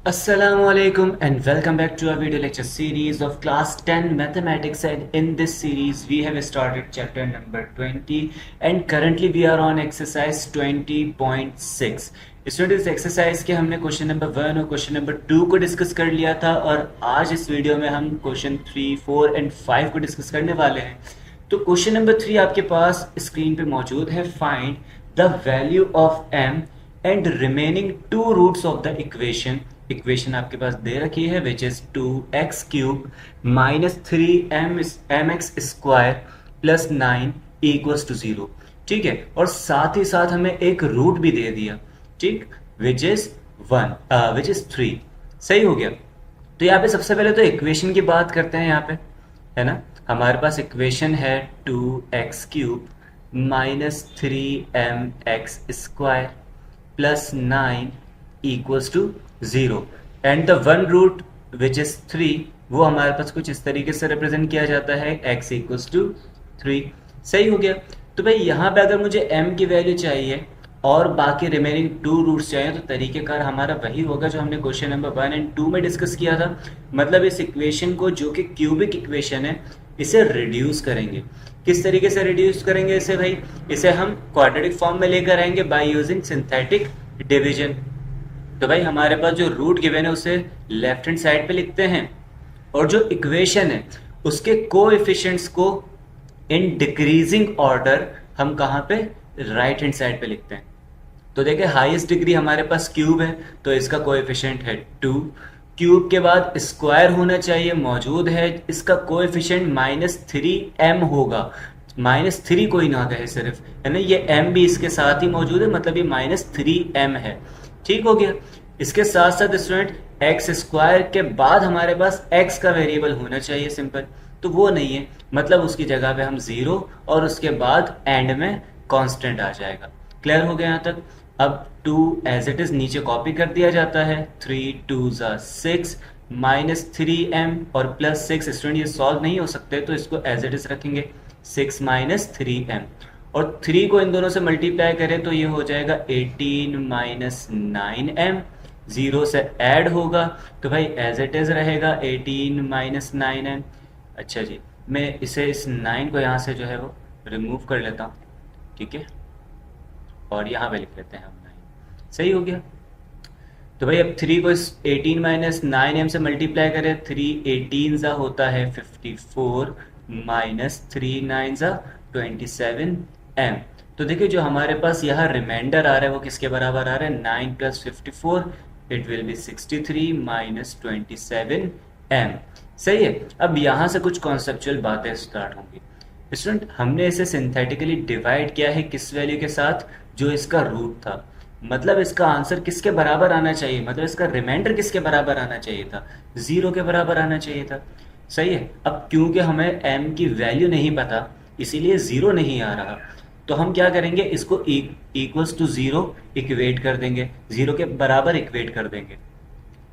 Assalamualaikum and welcome back to our video lecture series of class 10 mathematics, and in this series we have started chapter number 20 and currently we are on exercise 20.6. Student इस exercise के हमने question number 1 और question number 2 को discuss कर लिया था और आज इस वीडियो में हम क्वेश्चन 3, 4 एंड 5 को डिस्कस करने वाले हैं। तो क्वेश्चन नंबर 3 आपके पास स्क्रीन पे मौजूद है। Find the value of m and remaining two roots of the equation आपके पास दे रखी है which is 2x cube minus 3mx square plus 9 equals to 0। ठीक है, और साथ ही साथ हमें एक रूट भी दे दिया, ठीक, विच इज 3। सही हो गया। तो यहाँ पे सबसे पहले तो इक्वेशन की बात करते हैं। यहाँ पे है ना, हमारे पास इक्वेशन है 2x cube minus 3mx square plus 9 equals to 0 and the one root which is 3 वो हमारे पास कुछ इस तरीके से रिप्रेजेंट किया जाता है x इक्वल्स टू 3। सही हो गया। तो भाई यहाँ पे अगर मुझे m की वैल्यू चाहिए और बाकी रिमेनिंग टू रूट्स चाहिए तो तरीकेकार हमारा वही होगा जो हमने क्वेश्चन नंबर 1 एंड 2 में डिस्कस किया था। मतलब इस इक्वेशन को, जो कि क्यूबिक इक्वेशन है, इसे रिड्यूस करेंगे। किस तरीके से रिड्यूस करेंगे इसे भाई? इसे हम क्वाड्रेटिक फॉर्म में लेकर आएंगे बाय यूजिंग सिंथेटिक डिवीजन। तो भाई हमारे पास जो रूट गिवन है उसे लेफ्ट हैंड साइड पे लिखते हैं और जो इक्वेशन है उसके कोएफिशिएंट्स को इन डिक्रीजिंग ऑर्डर हम कहाँ पे? राइट हैंड साइड पे लिखते हैं। तो देखिए हाईएस्ट डिग्री हमारे पास क्यूब है तो इसका कोएफिशिएंट है 2। क्यूब के बाद स्क्वायर होना चाहिए, मौजूद है, इसका कोएफिशिएंट -3m होगा। -3 कोई ना कहे सिर्फ, है ना, ये m भी इसके साथ ही मौजूद है, मतलब ये -3m है। ठीक हो गया। इसके साथ साथ स्टूडेंट एक्स स्क्वायर के बाद हमारे पास x का वेरिएबल होना चाहिए सिंपल, तो वो नहीं है, मतलब उसकी जगह पे हम 0 और उसके बाद एंड में कांस्टेंट आ जाएगा। क्लियर हो गया यहाँ तक? अब 2 एज इट इज नीचे कॉपी कर दिया जाता है। 3 2 6 माइनस 3m और प्लस 6। स्टूडेंट ये सॉल्व नहीं हो सकते तो इसको एज इट इज रखेंगे, 6 माइनस 3m और 3 को इन दोनों से मल्टीप्लाई करें तो ये हो जाएगा 18 माइनस 9m। 0 से ऐड होगा तो भाई एज इट इज रहेगा 18 माइनस 9m। अच्छा जी, मैं इसे इस 9 को यहाँ से जो है वो रिमूव कर लेता हूँ, ठीक है, और यहाँ पे लिख लेते हैं हम 9। सही हो गया। तो भाई अब 3 को इस 18 माइनस 9m से मल्टीप्लाई करें, 3 18 सा होता है 54 माइनस 3 9 सा 27m। तो देखिए जो हमारे पास यहाँ रिमाइंडर आ रहा है वो किसके बराबर आ रहा है? 9 plus 54 it will be 63 minus 27m। सही है। अब यहाँ से कुछ कॉन्सेप्चुअल बातें स्टार्ट होंगी। स्टूडेंट हमने इसे सिंथेटिकली डिवाइड किया है किस वैल्यू के साथ? जो इसका रूट था। मतलब इसका आंसर किसके बराबर आना चाहिए? मतलब इसका रिमाइंडर किसके बराबर आना चाहिए था? 0 के बराबर आना चाहिए था। सही है। अब क्योंकि हमें m की वैल्यू नहीं पता इसीलिए 0 नहीं आ रहा, तो हम क्या करेंगे, इसको इक्वल्स टू 0 इक्वेट कर देंगे, 0 के बराबर इक्वेट कर देंगे।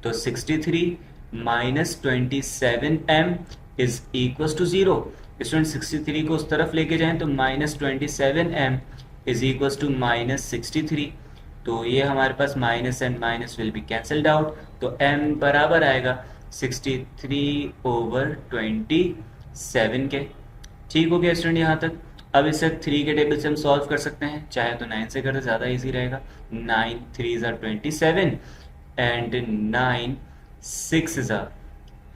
तो 63 minus 27m is equals to 0। Student 63 को उस तरफ लेके जाएं तो minus 27m is equals to minus 63। तो ये हमारे पास minus and minus will be cancelled out, तो m बराबर आएगा 63/27 के। ठीक हो गया स्टूडेंट यहाँ तक? अब इसे 3 के टेबल से हम सॉल्व कर सकते हैं, चाहे तो 9 से करें, ज़्यादा इजी रहेगा। 9 3 ज़ा 27 एंड 9 6 ज़ा,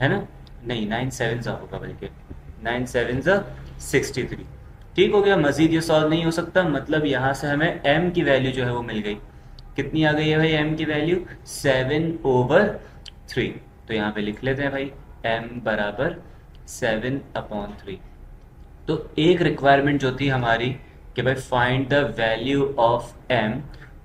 है ना, नहीं 9 7 ज़ा होगा, बल्कि 9 7 ज़ा 63। ठीक हो गया। मज़ीद ये सॉल्व नहीं हो सकता, मतलब यहाँ से हमें m की वैल्यू जो है वो मिल गई। कितनी आ गई है भाई m की वैल्यू? 7/3। तो यहाँ पे लिख लेते हैं भाई m बराबर 7/3। तो एक रिक्वायरमेंट जो थी हमारी कि भाई find the value of m,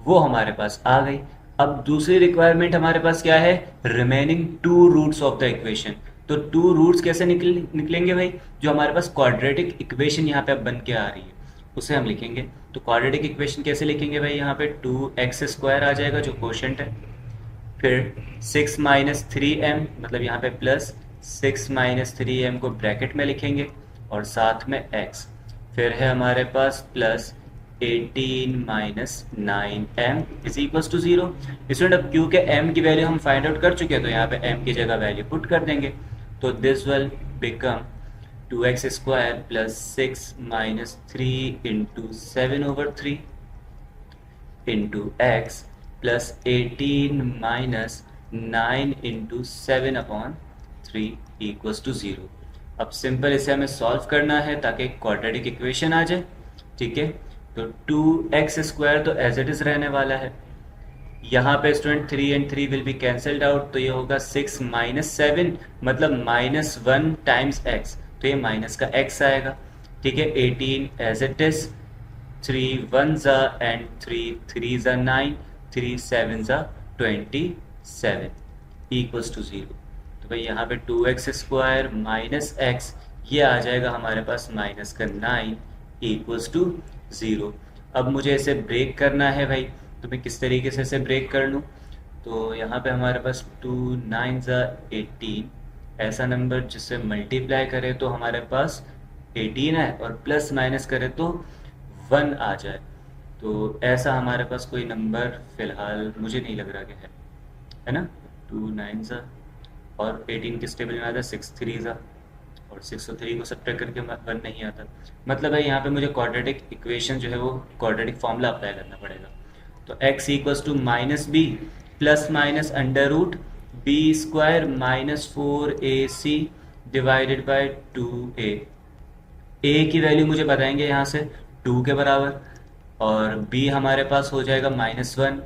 वो हमारे पास आ गई। अब दूसरी रिक्वायरमेंट हमारे पास क्या है? Remaining two roots of the equation. तो टू रूट्स कैसे निकलेंगे भाई? जो हमारे पास क्वाड्रेटिक इक्वेशन यहाँ पे अब बन के आ रही है उसे हम लिखेंगे। तो क्वाड्रेटिक इक्वेशन कैसे लिखेंगे भाई? यहाँ पे 2x स्क्वायर आ जाएगा जो कोशेंट है, फिर 6 माइनस 3m, मतलब यहाँ पे प्लस 6 माइनस 3m को ब्रैकेट में लिखेंगे और साथ में x, फिर है हमारे पास plus 18 minus 9m is equals to 0। Student अब q के m की वैल्यू हम फाइंड आउट कर चुके हैं, तो यहाँ पे m की जगह वैल्यू पुट कर देंगे, तो this will become 2x square plus 6 minus 3 into 7/3 into x plus 18 minus 9 into 7/3 equals to 0। अब सिंपल इसे हमें सॉल्व करना है ताकि क्वाड्रेटिक इक्वेशन आ जाए, ठीक है। तो 2x स्क्वायर तो एज इट इज रहने वाला है, यहाँ पे student 3 and 3 will be cancelled out, तो ये होगा 6 माइनस 7 मतलब -1 टाइम्स x, तो ये माइनस का x आएगा, ठीक है। 18 as it is, 3 1 and 3 3 9, 3 7 27 equals to 0। तो भाई यहाँ पे 2x स्क्वायर माइनस x, ये आ जाएगा हमारे पास माइनस का 9 इक्वल्स टू 0। अब मुझे इसे ब्रेक करना है भाई, तो मैं किस तरीके से इसे ब्रेक कर लूँ, तो यहाँ पे हमारे पास 2 9 18 ऐसा नंबर जिससे मल्टीप्लाई करें तो हमारे पास 18 है और प्लस माइनस करें तो 1 आ जाए, तो ऐसा हमारे पास कोई नंबर फिलहाल मुझे नहीं लग रहा कि है ना। 2 9 और 18 किस टेबल में आता है, 6 3 और 6 और 3 को सब्ट्रैक्ट करके 1 नहीं आता, मतलब है यहाँ पे मुझे क्वाड्रेटिक इक्वेशन जो है वो क्वाड्रेटिक फॉर्मूला अप्लाई करना पड़ेगा। तो x equals to minus B plus minus under root B square minus 4ac divided by 2a। a की वैल्यू मुझे बताएंगे यहाँ से 2 के बराबर, और b हमारे पास हो जाएगा -1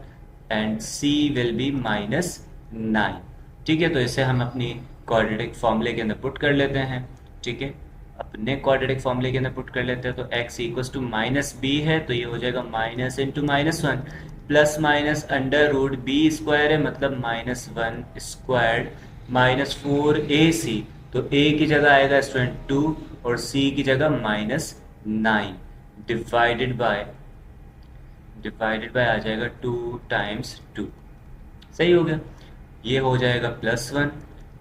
एंड c विल बी -9, ठीक है। तो इसे हम अपनी क्वाड्रेटिक फॉर्मूले के अंदर पुट कर लेते हैं, ठीक है। अपने क्वाड्रेटिक फॉर्मूले के अंदर पुट कर लेते हैं, तो x equals to minus B है, तो ये हो जाएगा minus into -1 plus minus under root B square है मतलब -1 स्क्वायर माइनस 4ac, तो a की जगह आएगा स्टूडेंट 2 और c की जगह -9 डिवाइडेड बाय आ जाएगा 2 टाइम्स 2, सही हो गया। ये हो जाएगा +1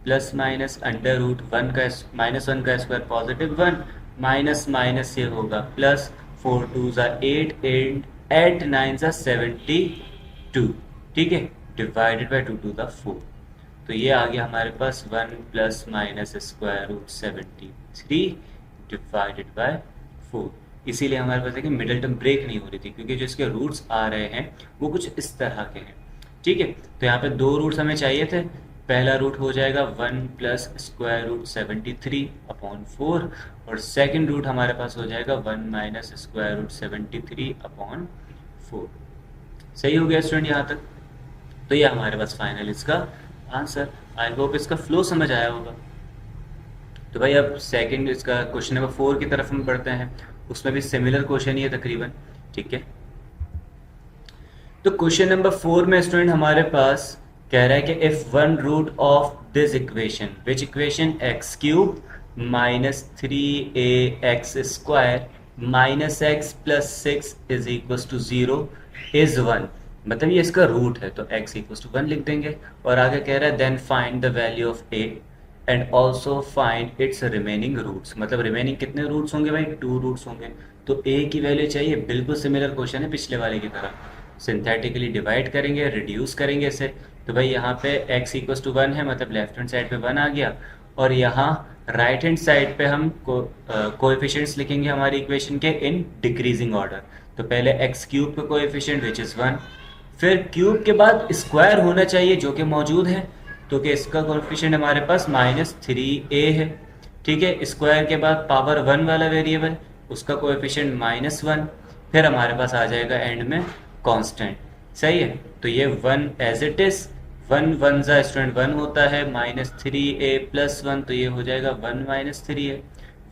प्लस माइनस अंडर रूट -1 का स्क्वायर पॉजिटिव 1 माइनस माइनस ये होगा प्लस, 4 2 8 एंड 8 9 72, ठीक है, डिवाइडेड बाई 2 टू द 4। तो ये आ गया हमारे पास 1 plus minus square root 73 divided by 4। इसीलिए हमारे पास है कि मिडिल टर्म ब्रेक नहीं हो रही थी, क्योंकि जो इसके रूट्स आ रहे हैं वो कुछ इस तरह के हैं, ठीक है। तो यहाँ पे 2 रूट्स हमें चाहिए थे, पहला रूट हो जाएगा 1 प्लस स्क्वायर रूट 73/4 और सेकंड रूट हमारे पास हो जाएगा 1 माइनस स्क्वायर रूट 73/4। सही हो गया स्टूडेंट यहाँ तक। तो ये हमारे पास फाइनल इसका आंसर। आई होप इसका फ्लो समझ आया होगा। तो भाई अब सेकंड इसका क्वेश्चन नंबर 4 की तरफ हम बढ़ते हैं, उसमें भी सिमिलर क्वेश्चन ही है तकरीबन, ठीक है। तो क्वेश्चन नंबर 4 में स्टूडेंट हमारे पास कह रहा है कि if one root of this equation, which equation, X cube minus 3ax square minus X plus 6 is equal to 0 is 1, मतलब ये इसका रूट है, तो x इक्वल टू 1 लिख देंगे। और आगे कह रहा है then find the value of a and also find its remaining roots, मतलब रिमेनिंग कितने रूट्स होंगे भाई, 2 रूट्स होंगे। तो a की वैल्यू चाहिए, बिल्कुल सिमिलर क्वेश्चन है पिछले वाले की तरह, सिंथेटिकली डिवाइड करेंगे, रिड्यूस करेंगे इसे। तो भाई यहाँ पे x इक्वल टू 1 है, मतलब लेफ्ट हैंड साइड पे 1 आ गया, और यहाँ राइट हैंड साइड पे हम कोएफिशिएंट्स लिखेंगे हमारी इक्वेशन के इन डिक्रीजिंग ऑर्डर। तो पहले x क्यूब का कोएफिशिएंट विच इज़ 1, फिर क्यूब के बाद स्क्वायर होना चाहिए जो कि मौजूद है, तो कि इसका कोएफिशिएंट हमारे पास -3a है, ठीक है। स्क्वायर के बाद पावर 1 वाला वेरिएबल, उसका कोएफिशिएंट -1, फिर हमारे पास आ जाएगा एंड में कांस्टेंट, सही है। तो ये 1 एज इट इज, 1 1 जा स्टूडेंट 1 होता है, -3a प्लस 1, तो ये हो जाएगा 1 - 3a।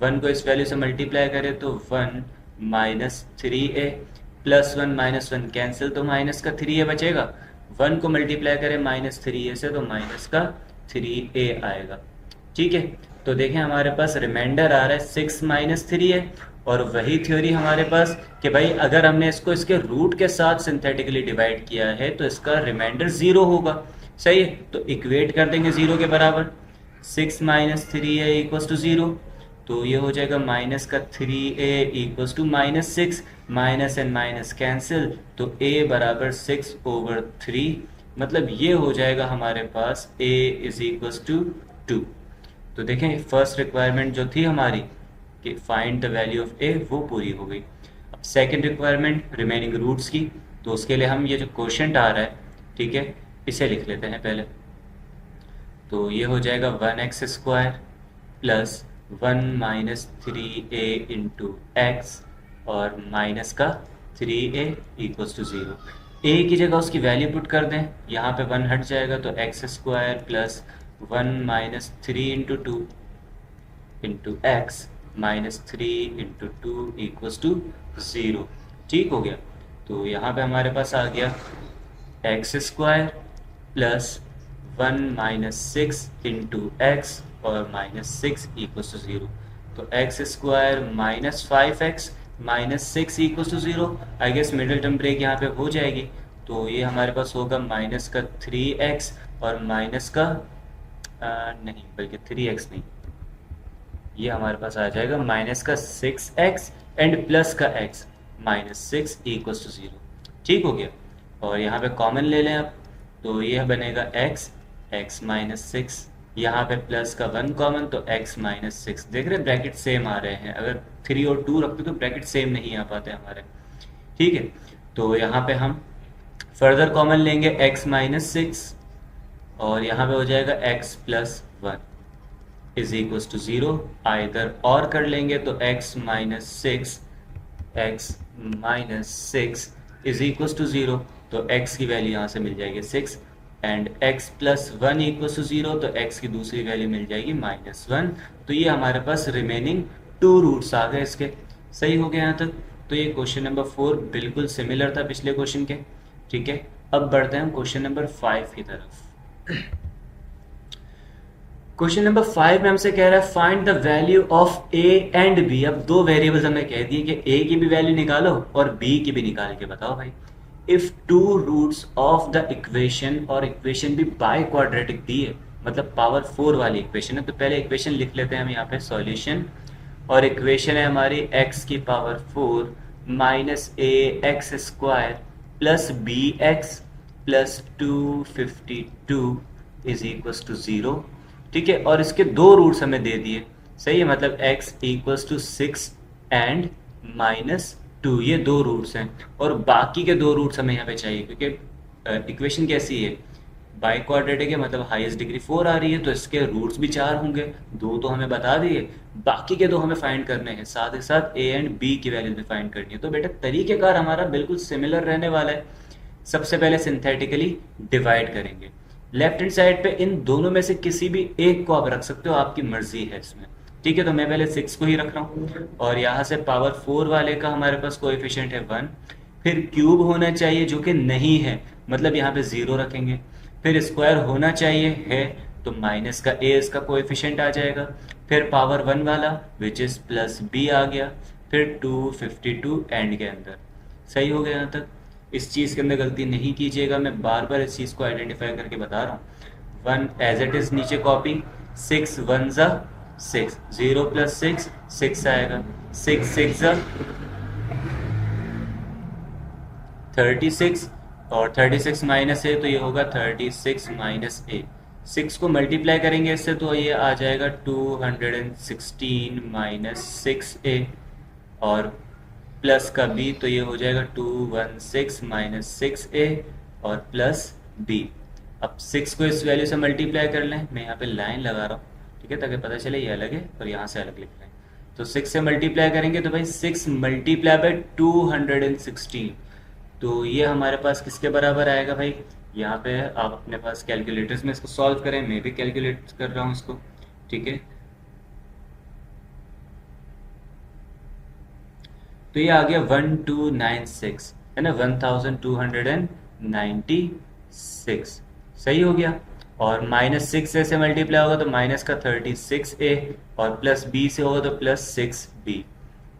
1 को इस वैल्यू से मल्टीप्लाई करें तो 1 -3a प्लस 1 -1 कैंसिल, तो माइनस का 3a बचेगा। 1 को मल्टीप्लाई करें -3a से तो माइनस का 3a आएगा, ठीक है। तो देखें हमारे पास रिमाइंडर आ रहा है 6 - 3a, और वही थ्योरी हमारे पास कि भाई अगर हमने इसको इसके रूट के साथ सिंथेटिकली डिवाइड किया है तो इसका रिमाइंडर 0 होगा, सही है। तो इक्वेट कर देंगे 0 के बराबर, 6 - 3a इक्वल्स टू 0। तो ये हो जाएगा माइनस का 3a equals to -6, minus and minus cancel, तो a बराबर 6/3, मतलब ये हो जाएगा हमारे पास a इज इक्वल्स टू 2। तो देखें फर्स्ट रिक्वायरमेंट जो थी हमारी कि find the value of a, वो पूरी हो गई। अब सेकंड रिक्वायरमेंट रिमेनिंग रूट्स की, तो उसके लिए हम ये जो क्वोशंट आ रहा है, ठीक है, इसे लिख लेते हैं पहले। तो ये हो जाएगा 1x² plus 1 minus 3a into X और माइनस का 3a इक्वल्स टू 0। a की जगह उसकी वैल्यू पुट कर दें, यहाँ पे 1 हट जाएगा तो x² plus 1 minus 3 into 2 into X minus 3 into 2 equals to 0। ठीक हो गया। तो यहाँ पे हमारे पास आ गया x² plus 1 minus 6 into X और माइनस 6 इक्वल्स टू 0। तो x² minus 5x minus 6 equals to 0। I guess middle term break यहाँ पे हो जाएगी, तो ये हमारे पास होगा माइनस का 3x और माइनस का नहीं बल्कि 3x नहीं, ये हमारे पास आ जाएगा माइनस का 6x एंड प्लस का x माइनस 6 इक्वल्स टू 0। ठीक हो गया। और यहाँ पे कॉमन ले लें आप, तो यह बनेगा x माइनस 6, यहाँ पे प्लस का 1 कॉमन तो x माइनस 6। देख रहे हैं ब्रैकेट सेम आ रहे हैं, अगर 3 और 2 रखते तो ब्रैकेट सेम नहीं आ पाते हमारे। ठीक है, तो यहाँ पे हम फर्दर कॉमन लेंगे x माइनस 6 और यहाँ पे हो जाएगा x plus 1 is equals to 0। Either और कर लेंगे तो x minus 6 is equals to 0, तो x की वैल्यू यहाँ से मिल जाएगी 6 and x plus 1 equals to 0, तो x की दूसरी वैल्यू मिल जाएगी -1। तो ये हमारे पास रिमेनिंग 2 रूट्स आ गए इसके। सही हो गया यहाँ तक। तो ये क्वेश्चन नंबर 4 बिल्कुल सिमिलर था पिछले क्वेश्चन के। ठीक है, अब बढ़ते हैं हम क्वेश्चन नंबर 5 की तरफ। क्वेश्चन नंबर 5 में हमसे कह रहा है find the value of a and b। अब दो वेरिएबल्स हमें कह दिए कि a की भी वैल्यू निकालो और b की भी निकाल के बताओ भाई। If two roots of the equation, और इक्वेशन भी बाय क्वाड्रेटिक दी है, मतलब पावर 4 वाली इक्वेशन है। तो पहले इक्वेशन लिख लेते हैं हम यहाँ पे सॉल्यूशन, और इक्वेशन है हमारी x की power 4 minus ax² plus bx plus 252 is equals to 0। ठीक है, और इसके दो रूट्स हमें दे दिए। सही है, मतलब x इक्वल्स टू 6 एंड -2, ये दो रूट्स हैं, और बाकी के दो रूट्स हमें यहाँ पे चाहिए क्योंकि इक्वेशन कैसी है, बाई क्वाड्रेटिक है, मतलब हाईएस्ट डिग्री 4 आ रही है, तो इसके रूट्स भी 4 होंगे। दो तो हमें बता दिए, बाकी के दो हमें फाइंड करने हैं, साथ ही साथ a एंड b की वैल्यू भी फाइंड करनी है। तो बेटा तरीकेकार हमारा बिल्कुल सिमिलर रहने वाला है। सबसे पहले सिंथेटिकली डिवाइड करेंगे। लेफ्ट हैंड साइड पे इन दोनों में से किसी भी एक को आप रख सकते हो, आपकी मर्जी है इसमें। ठीक है, तो मैं पहले 6 को ही रख रहा हूँ, और यहाँ से पावर 4 वाले का हमारे पास कोएफिशिएंट है 1, फिर क्यूब होना चाहिए जो कि नहीं है, मतलब यहाँ पे 0 रखेंगे, फिर स्क्वायर होना चाहिए है, तो माइनस का a इसका कोएफिशिएंट आ जाएगा, फिर पावर 1 वाला विच इज प्लस b आ गया, फिर 252 एंड के अंदर। सही हो गया यहाँ तक। इस चीज़ के अंदर गलती नहीं कीजिएगा, मैं बार बार इस चीज़ को आइडेंटिफाई करके बता रहा हूँ। 1 एज इट इज़ नीचे कॉपी, 6 1 ज़ा 6, 0 प्लस 6 6 आएगा, 6 6 ज़ा 36, और 36 माइनस a तो ये होगा 36 माइनस a। 6 को मल्टीप्लाई करेंगे इससे तो ये आ जाएगा 216 माइनस 6a, और प्लस का b तो ये हो जाएगा 216 माइनस 6a और प्लस b। अब 6 को इस वैल्यू से मल्टीप्लाई कर लें, मैं यहाँ पे लाइन लगा रहा हूँ, ठीक है, ताकि पता चले ये अलग है और यहाँ से अलग लिख लें। तो 6 से मल्टीप्लाई करेंगे तो भाई 6 मल्टीप्लाई बाई 216, तो ये हमारे पास किसके बराबर आएगा भाई। यहाँ पे आप अपने पास कैलकुलेटर्स में इसको सॉल्व करें, मैं भी कैलकुलेट कर रहा हूँ इसको। ठीक है, तो ये आ गया 1296, है ना, 1296। सही हो गया। और -6 से मल्टीप्लाई होगा तो माइनस का 36a, और प्लस b से होगा तो प्लस 6b।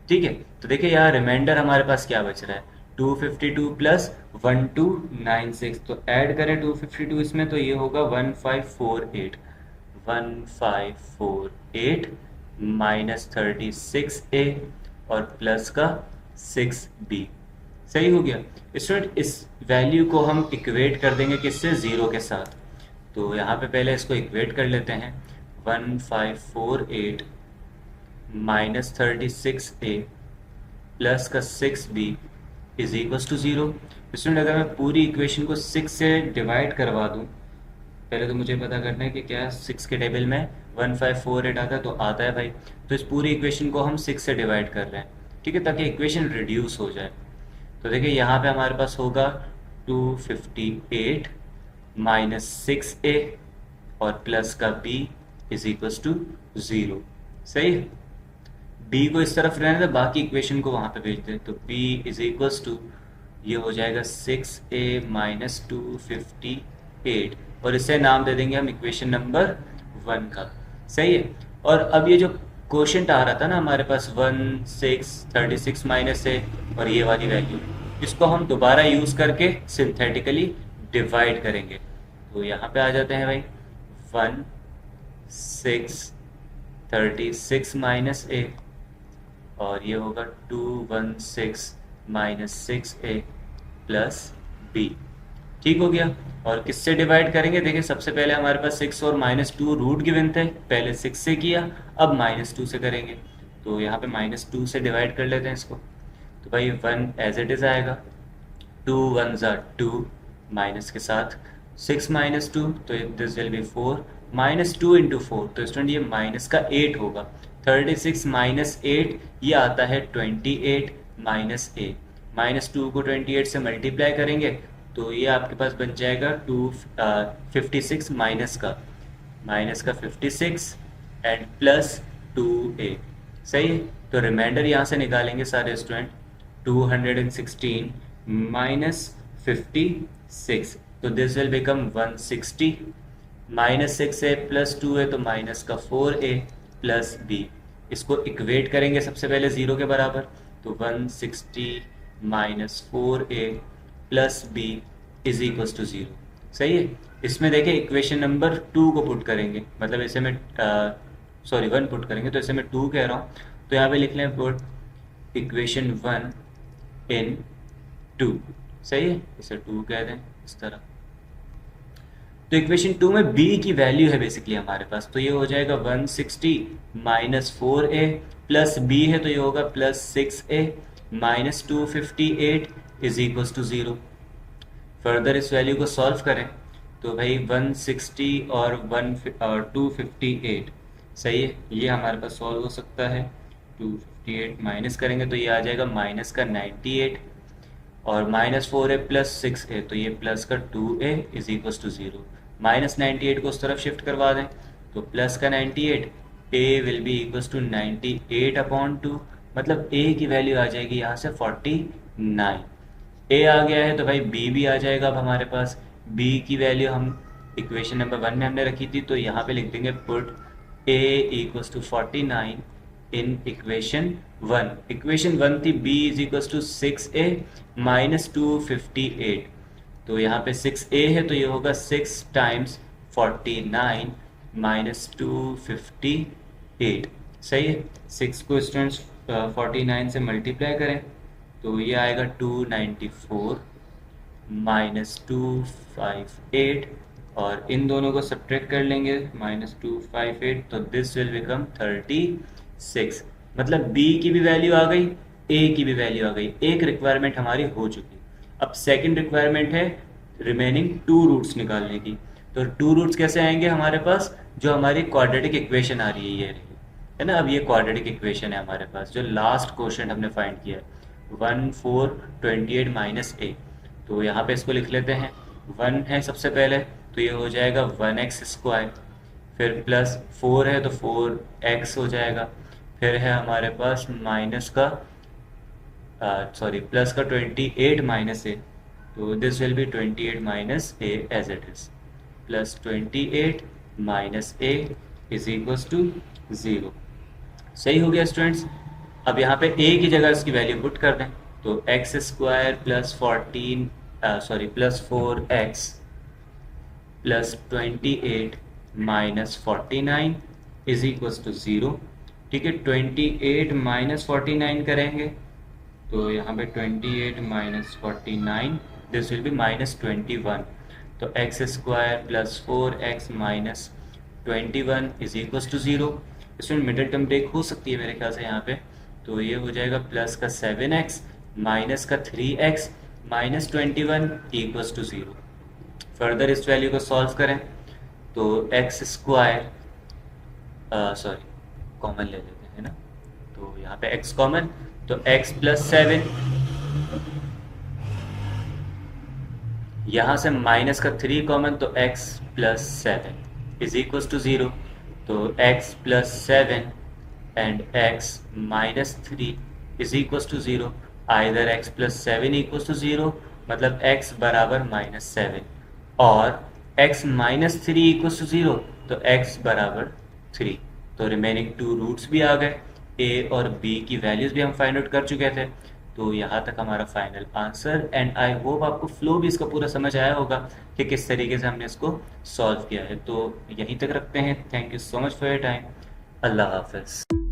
ठीक है, तो देखिए यहाँ रिमाइंडर हमारे पास क्या बच रहा है, 252 प्लस 1296, तो ऐड करें 252 इसमें तो ये होगा 1548 -36a और प्लस का 6b। सही हो गया स्टूडेंट। इस वैल्यू को हम इक्वेट कर देंगे किससे, 0 के साथ। तो यहाँ पे पहले इसको इक्वेट कर लेते हैं। 1548 -36a प्लस का 6b is equals to 0। Student अगर मैं पूरी इक्वेशन को 6 से डिवाइड करवा दूँ, पहले तो मुझे पता करना है कि क्या 6 के टेबल में 1548 आता है, तो आता है भाई। तो इस पूरी इक्वेशन को हम 6 से डिवाइड कर रहे हैं, ठीक है, ताकि इक्वेशन रिड्यूस हो जाए। तो देखिए यहाँ पे हमारे पास होगा 258 -6a और प्लस का b इज इक्वल्स टू 0। सही है, b को इस तरफ रहने दे, बाकी इक्वेशन को वहाँ पे भेज दें। तो b इज इक्वल्स टू, ये हो जाएगा 6a - 258 और इसे नाम दे देंगे हम इक्वेशन नंबर 1 का। सही है। और अब ये जो क्वोशंट आ रहा था ना हमारे पास 1 6 36 -a और ये वाली वैल्यू, इसको हम दोबारा यूज़ करके सिंथेटिकली डिवाइड करेंगे। तो यहाँ पे आ जाते हैं भाई 1 6 36 -a और ये होगा 216 -6a प्लस b। ठीक हो गया। और किससे डिवाइड करेंगे, देखिए सबसे पहले हमारे पास 6 और -2 रूट गिवन थे, पहले 6 से किया, अब -2 से करेंगे। तो यहाँ पे -2 से डिवाइड कर लेते हैं इसको। तो भाई 1 एज इट इज़ आएगा, 2 1 ज़ा 2 माइनस के साथ 6 -2, तो दिस विल बी 4 -2 इंटू 4, तो स्टूडेंट ये माइनस का 8 होगा। 36 -8 ये आता है 28 -a। -2 को 28 से मल्टीप्लाई करेंगे तो ये आपके पास बन जाएगा 56 माइनस का 56 एंड प्लस 2a। सही है। तो रिमाइंडर यहाँ से निकालेंगे सारे स्टूडेंट, 216 -56, तो this will become 160। -6a plus 2a तो माइनस का 4a प्लस b। इसको इक्वेट करेंगे सबसे पहले 0 के बराबर, तो 160 -4a plus b is equals to 0। सही है। इसमें देखिए इक्वेशन नंबर 2 को पुट करेंगे, मतलब इसे मैं 1 पुट करेंगे, तो इसे मैं 2 कह रहा हूँ। तो यहाँ पे लिख लें पुट इक्वेशन 1 इन 2। सही है, इसे 2 कह दें इस तरह। तो इक्वेशन 2 में b की वैल्यू है बेसिकली हमारे पास, तो ये हो जाएगा 160 -4a प्लस b है तो ये होगा plus 6a -258 is equals to 0। Further इस वैल्यू को सॉल्व करें तो भाई 160 और 258, सही है, ये हमारे पास सॉल्व हो सकता है। 258 माइनस करेंगे तो ये आ जाएगा माइनस का 98 और -4a प्लस 6a, तो ये प्लस का 2a इज इक्वल्स टू 0। -98 को उस तरफ शिफ्ट करवा दें तो प्लस का 98, a will be equals to 98/2, मतलब a की वैल्यू आ जाएगी यहाँ से 49। a आ गया है तो भाई b भी आ जाएगा। अब हमारे पास b की वैल्यू हम इक्वेशन नंबर 1 में हमने रखी थी, तो यहाँ पे लिख देंगे put a equals to 49 in equation 1। Equation 1 थी b is equals to 6a -258, तो यहाँ पे 6a है तो ये होगा 6 टाइम्स 49 -258। सही है। 6 को स्टूडेंट्स 49 से मल्टीप्लाई करें तो ये आएगा 294 -258 और इन दोनों को सब्ट्रैक्ट कर लेंगे -258, तो दिस विल बिकम 36। मतलब b की भी वैल्यू आ गई, a की भी वैल्यू आ गई। एक रिक्वायरमेंट हमारी हो चुकी। अब सेकंड रिक्वायरमेंट है रिमेनिंग 2 रूट्स निकालने की। तो 2 रूट्स कैसे आएंगे हमारे पास, जो हमारी क्वाड्रेटिक इक्वेशन आ रही है ये है ना। अब ये क्वाड्रेटिक इक्वेशन है हमारे पास, जो लास्ट क्वेश्चन हमने फाइंड किया है 1428 -a। तो यहाँ पे इसको लिख लेते हैं, 1 है सबसे पहले तो ये हो जाएगा 1x², फिर प्लस 4 है तो 4x हो जाएगा, फिर है हमारे पास माइनस का प्लस का 28 -a, तो this will be 28 - a as it is, plus 28 -a is equals to 0। सही हो गया स्टूडेंट्स। अब यहाँ पे a की जगह इसकी वैल्यू पुट कर दें तो x² plus 4x plus 28 -49 is equals to 0। ठीक है, 28 माइनस 49 करेंगे तो यहाँ पे 28 minus 49, this will be minus 21। तो X square plus 4x minus 21 is equals to 0। इसमें मिडिल टर्म ब्रेक हो सकती है मेरे ख्याल से यहाँ पे, तो ये हो जाएगा प्लस का 7x माइनस का 3x minus 21 equals to 0। Further इस वैल्यू को सॉल्व करें तो एक्स स्क्वायर, सॉरी कॉमन ले लेते हैं ना, तो यहाँ पे x कॉमन, तो x प्लस 7, यहाँ से माइनस का 3 कॉमन, तो x plus 7 is equals to 0। तो x plus 7 and x minus 3 is equals to 0। Either x plus 7 equals to 0, मतलब x बराबर माइनस 7, और x माइनस 3 इक्वल्स टू 0, तो x बराबर 3। तो रिमेनिंग टू रूट्स भी आ गए, a और b की वैल्यूज भी हम फाइंड आउट कर चुके थे। तो यहाँ तक हमारा final answer, and I hope आपको फ्लो भी इसका पूरा समझ आया होगा कि किस तरीके से हमने इसको सॉल्व किया है। तो यहीं तक रखते हैं। Thank you so much for your time. अल्लाह हाफिज़।